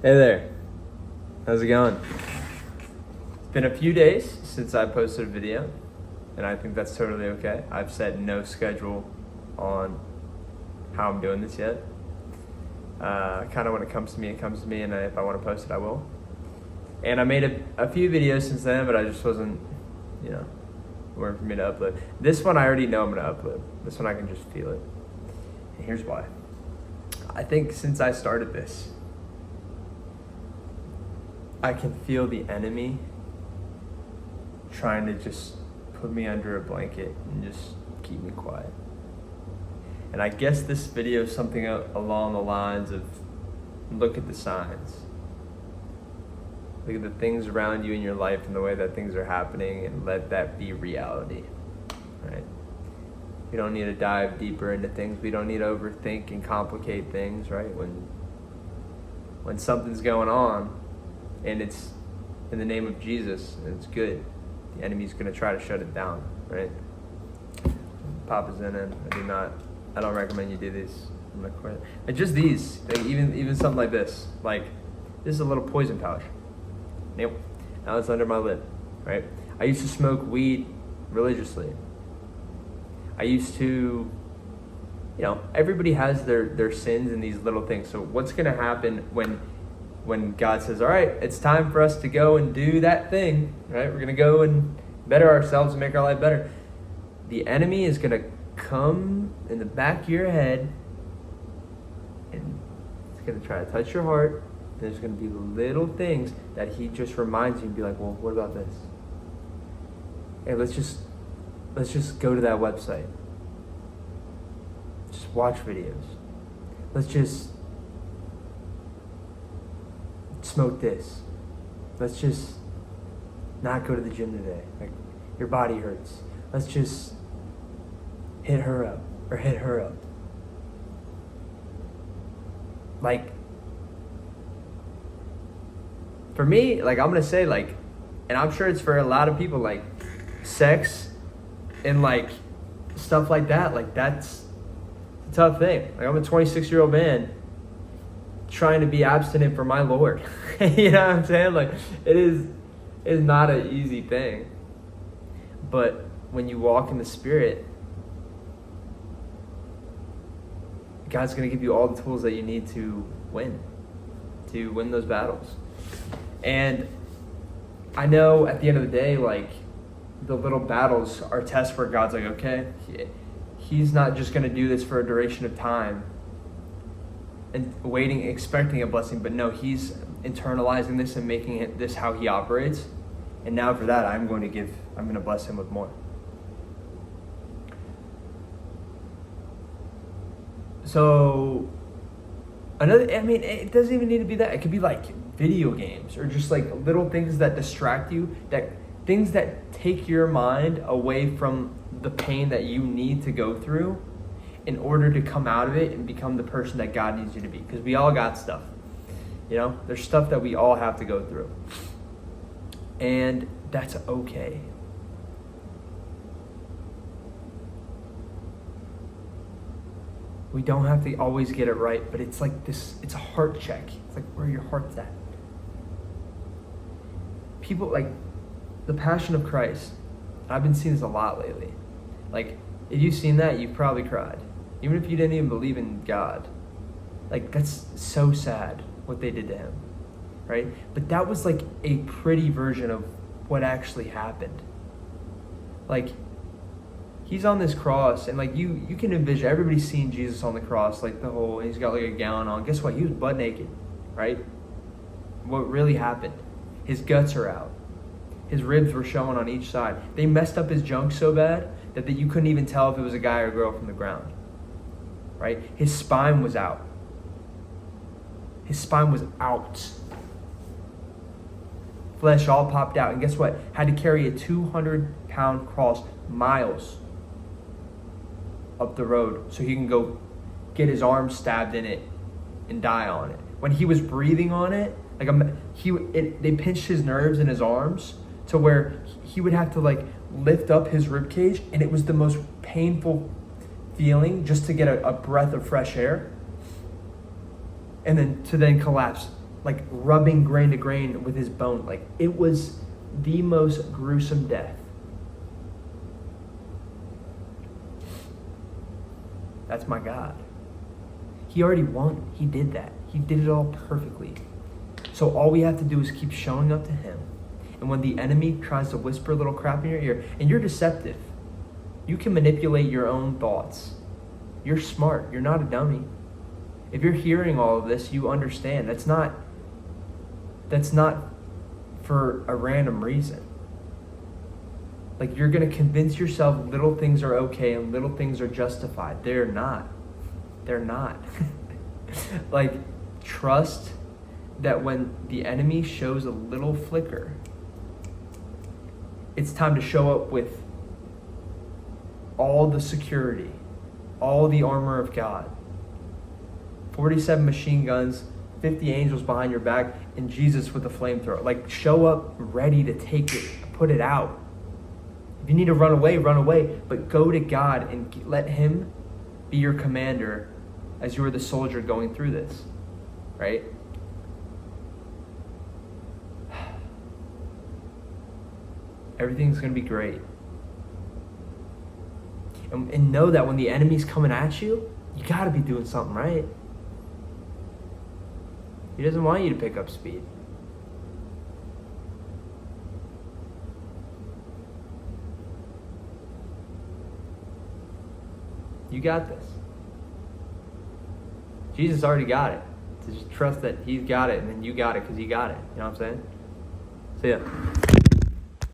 Hey there, how's it going? It's been a few days since I posted a video, and I think that's totally okay. I've set no schedule on how I'm doing this yet. Kind of when it comes to me, it comes to me, and if I want to post it, I will. And I made a few videos since then, but I just wasn't, weren't for me to upload. This one I already know I'm going to upload. This one I can just feel it. And here's why. I think since I started this, I can feel the enemy trying to just put me under a blanket and just keep me quiet. And I guess this video is something along the lines of look at the signs. Look at the things around you in your life and the way that things are happening, and let that be reality, right? We don't need to dive deeper into things. We don't need to overthink and complicate things, right? When something's going on, and it's in the name of Jesus, and it's good, the enemy's going to try to shut it down, right? Papa's in it. I don't recommend you do these. I'm not quite, and just these, like even something like this. Like, this is a little poison pouch. Nope. Now it's under my lip, right? I used to smoke weed religiously. I used to, everybody has their sins and these little things. So what's going to happen when God says, all right, it's time for us to go and do that thing, right? We're going to go and better ourselves and make our life better. The enemy is going to come in the back of your head, and it's going to try to touch your heart. And there's going to be little things that he just reminds you and be like, well, what about this? Hey, let's just go to that website. Just watch videos. Let's just smoke this. Let's just not go to the gym today. Like, your body hurts. Let's just hit her up or hit her up. Like, for me, like, I'm gonna say, like, and I'm sure it's for a lot of people, like, sex and like stuff like that, like, that's a tough thing. Like, I'm a 26-year-old man trying to be abstinent for my Lord. You know what I'm saying? Like, it's not an easy thing. But when you walk in the Spirit, God's going to give you all the tools that you need to win those battles. And I know at the end of the day, like, the little battles are tests where God's like, okay, he's not just going to do this for a duration of time and waiting, expecting a blessing, but no, he's internalizing this and making it this how he operates. And now for that, I'm going to bless him with more. So it doesn't even need to be that. It could be like video games or just like little things that distract you, things that take your mind away from the pain that you need to go through in order to come out of it and become the person that God needs you to be. Because we all got stuff. There's stuff that we all have to go through. And that's okay. We don't have to always get it right, but it's like this, it's a heart check. It's like where your heart's at. People, like, the Passion of Christ, I've been seeing this a lot lately. Like, if you've seen that, you've probably cried. Even if you didn't even believe in God. Like, that's so sad what they did to him, right? But that was like a pretty version of what actually happened. Like, he's on this cross, and like you can envision, everybody's seen Jesus on the cross, like he's got like a gown on. Guess what? He was butt naked, right? What really happened? His guts are out. His ribs were showing on each side. They messed up his junk so bad that you couldn't even tell if it was a guy or a girl from the ground, right? His spine was out. His spine was out. Flesh all popped out. And guess what? Had to carry a 200-pound cross miles up the road so he can go get his arm stabbed in it and die on it. When he was breathing on it, like they pinched his nerves in his arms to where he would have to like lift up his rib cage, and it was the most painful feeling just to get a breath of fresh air, and then collapse like rubbing grain to grain with his bone. Like, it was the most gruesome death. That's my God. He already won. He did that. He did it all perfectly. So all we have to do is keep showing up to him. And when the enemy tries to whisper a little crap in your ear, and you're deceptive, you can manipulate your own thoughts. You're smart. You're not a dummy. If you're hearing all of this, you understand. That's not for a random reason. Like, you're going to convince yourself little things are okay and little things are justified. They're not. They're not. Like, trust that when the enemy shows a little flicker, it's time to show up with all the security, all the armor of God, 47 machine guns, 50 angels behind your back, and Jesus with a flamethrower. Like, show up ready to take it, put it out. If you need to run away, but go to God and let him be your commander as you are the soldier going through this, right? Everything's going to be great. And know that when the enemy's coming at you, you got to be doing something right. He doesn't want you to pick up speed. You got this. Jesus already got it. So just trust that he's got it, and then you got it because he got it. You know what I'm saying? See ya.